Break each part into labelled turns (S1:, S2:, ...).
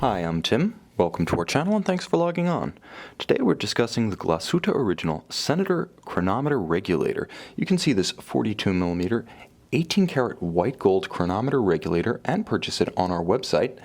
S1: Hi, I'm Tim. Welcome to our channel and thanks for logging on. Today we're discussing the Glashutte Original Senator Chronometer Regulator. You can see this 42mm 18-karat white gold chronometer regulator and purchase it on our website.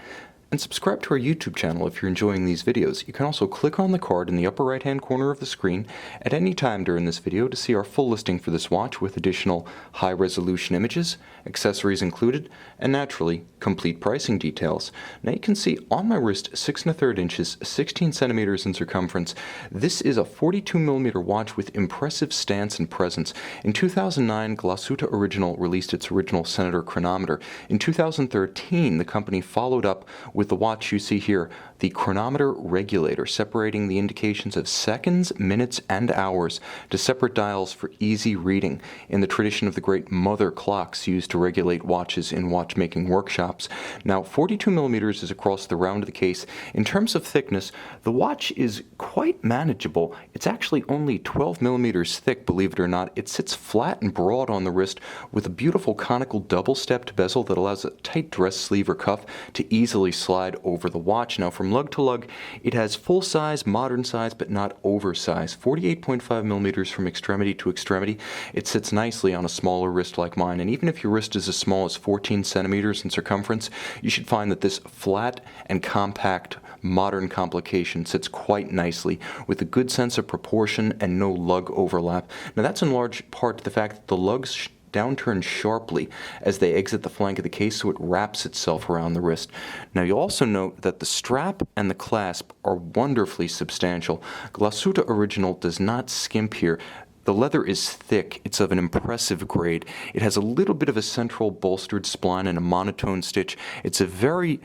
S1: And subscribe to our YouTube channel if you're enjoying these videos. You can also click on the card in the upper right hand corner of the screen at any time during this video to see our full listing for this watch with additional high resolution images, accessories included, and naturally complete pricing details. Now you can see on my wrist 6 1/3 inches, 16 centimeters in circumference. This is a 42mm watch with impressive stance and presence. In 2009, Glashutte Original released its original Senator chronometer. In 2013, the company followed up with the watch you see here, the Chronometer Regulator, separating the indications of seconds, minutes, and hours to separate dials for easy reading in the tradition of the great mother clocks used to regulate watches in watchmaking workshops. Now, 42mm is across the round of the case. In terms of thickness, the watch is quite manageable. It's actually only 12mm thick, believe it or not. It sits flat and broad on the wrist with a beautiful conical double-stepped bezel that allows a tight dress sleeve or cuff to easily slide over the watch. Now, from lug to lug, it has full size, modern size, but not oversized. 48.5mm from extremity to extremity. It sits nicely on a smaller wrist like mine, and even if your wrist is as small as 14 centimeters in circumference, you should find that this flat and compact modern complication sits quite nicely with a good sense of proportion and no lug overlap. Now, that's in large part to the fact that the lugs downturn sharply as they exit the flank of the case, so it wraps itself around the wrist. Now, you'll also note that the strap and the clasp are wonderfully substantial. Glashutte Original does not skimp here. The leather is thick. It's of an impressive grade. It has a little bit of a central bolstered spline and a monotone stitch. It's a very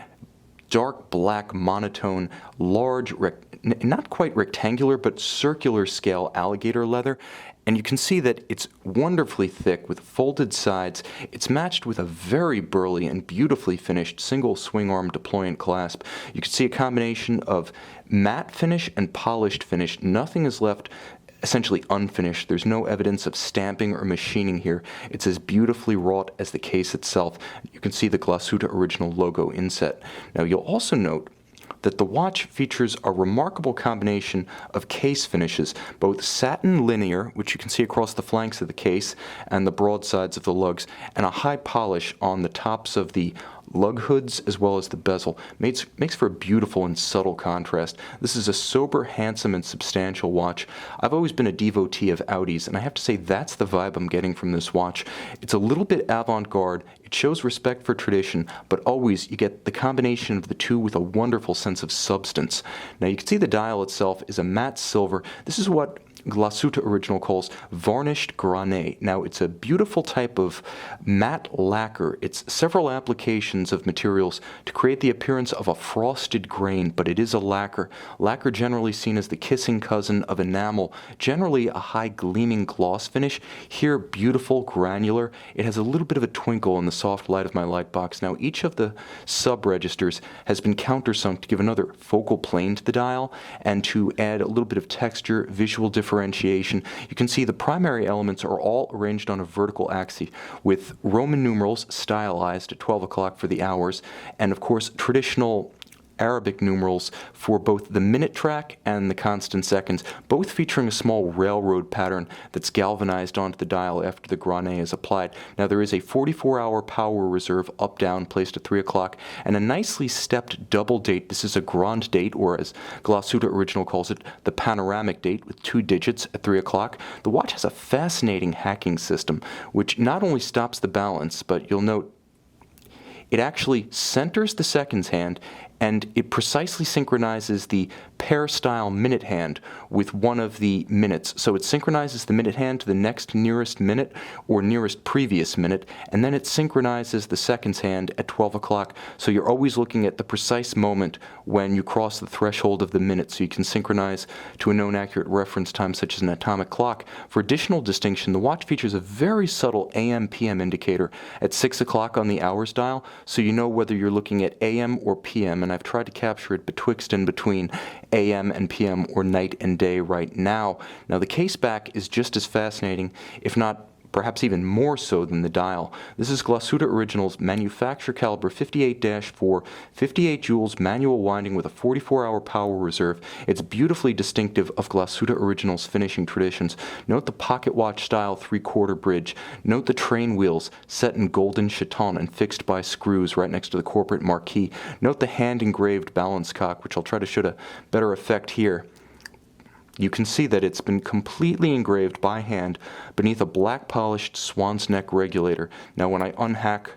S1: dark black monotone, large, not quite rectangular, but circular scale alligator leather. And you can see that it's wonderfully thick with folded sides. It's matched with a very burly and beautifully finished single swing arm deployant clasp. You can see a combination of matte finish and polished finish. Nothing is left essentially unfinished. There's no evidence of stamping or machining here. It's as beautifully wrought as the case itself. You can see the Glashutte Original logo inset. Now, you'll also note that the watch features a remarkable combination of case finishes, both satin linear, which you can see across the flanks of the case and the broad sides of the lugs, and a high polish on the tops of the lug hoods as well as the bezel. Makes for a beautiful and subtle contrast. This is a sober, handsome, and substantial watch. I've always been a devotee of Audis, and I have to say that's the vibe I'm getting from this watch. It's a little bit avant-garde. It shows respect for tradition, but always you get the combination of the two with a wonderful sense of substance. Now, you can see the dial itself is a matte silver. This is what Glashutte Original calls varnished granate. Now, it's a beautiful type of matte lacquer. It's several applications of materials to create the appearance of a frosted grain, but it is a lacquer. Lacquer generally seen as the kissing cousin of enamel, generally a high gleaming gloss finish. Here, beautiful, granular. It has a little bit of a twinkle in the soft light of my light box. Now, each of the sub-registers has been countersunk to give another focal plane to the dial and to add a little bit of texture, visual differentiation. You can see the primary elements are all arranged on a vertical axis with Roman numerals stylized at 12 o'clock for the hours, and of course traditional Arabic numerals for both the minute track and the constant seconds, both featuring a small railroad pattern that's galvanized onto the dial after the granate is applied. Now, there is a 44-hour power reserve up-down placed at 3 o'clock and a nicely stepped double date. This is a grand date, or as Glashutte Original calls it, the panoramic date with 2 digits at 3 o'clock. The watch has a fascinating hacking system, which not only stops the balance, but you'll note it actually centers the seconds hand, and it precisely synchronizes the pair-style minute hand with one of the minutes. So it synchronizes the minute hand to the next nearest minute or nearest previous minute, and then it synchronizes the seconds hand at 12 o'clock. So you're always looking at the precise moment when you cross the threshold of the minute, so you can synchronize to a known accurate reference time such as an atomic clock. For additional distinction, the watch features a very subtle AM-PM indicator at 6 o'clock on the hours dial, so you know whether you're looking at AM or PM, and I've tried to capture it betwixt and between AM and PM, or night and day right now. Now, the case back is just as fascinating, if not perhaps even more so than the dial. This is Glashütte Original's manufacturer caliber 58-4, 58 joules manual winding with a 44-hour power reserve. It's beautifully distinctive of Glashütte Original's finishing traditions. Note the pocket watch style 3/4 bridge. Note the train wheels set in golden chiton and fixed by screws right next to the corporate marquee. Note the hand-engraved balance cock, which I'll try to show a better effect here. You can see that it's been completely engraved by hand beneath a black polished swan's neck regulator. Now when I unhack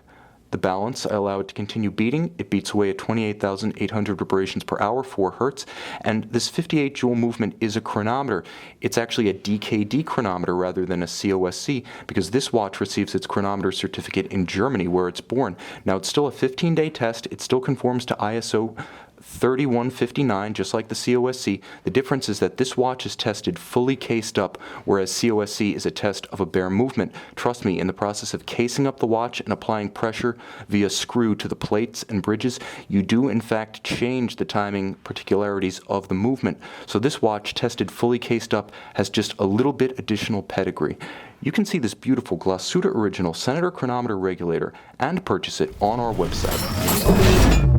S1: the balance, I allow it to continue beating. It beats away at 28,800 vibrations per hour, 4 Hertz, and this 58 joule movement is a chronometer. It's actually a DKD chronometer rather than a COSC, because this watch receives its chronometer certificate in Germany, where it's born. Now it's still a 15-day test. It still conforms to ISO 3159, just like the COSC. The difference is that this watch is tested fully cased up, whereas COSC is a test of a bare movement. Trust me, in the process of casing up the watch and applying pressure via screw to the plates and bridges, you do in fact change the timing particularities of the movement. So this watch, tested fully cased up, has just a little bit additional pedigree. You can see this beautiful Glashütte Original Senator Chronometer Regulator and purchase it on our website.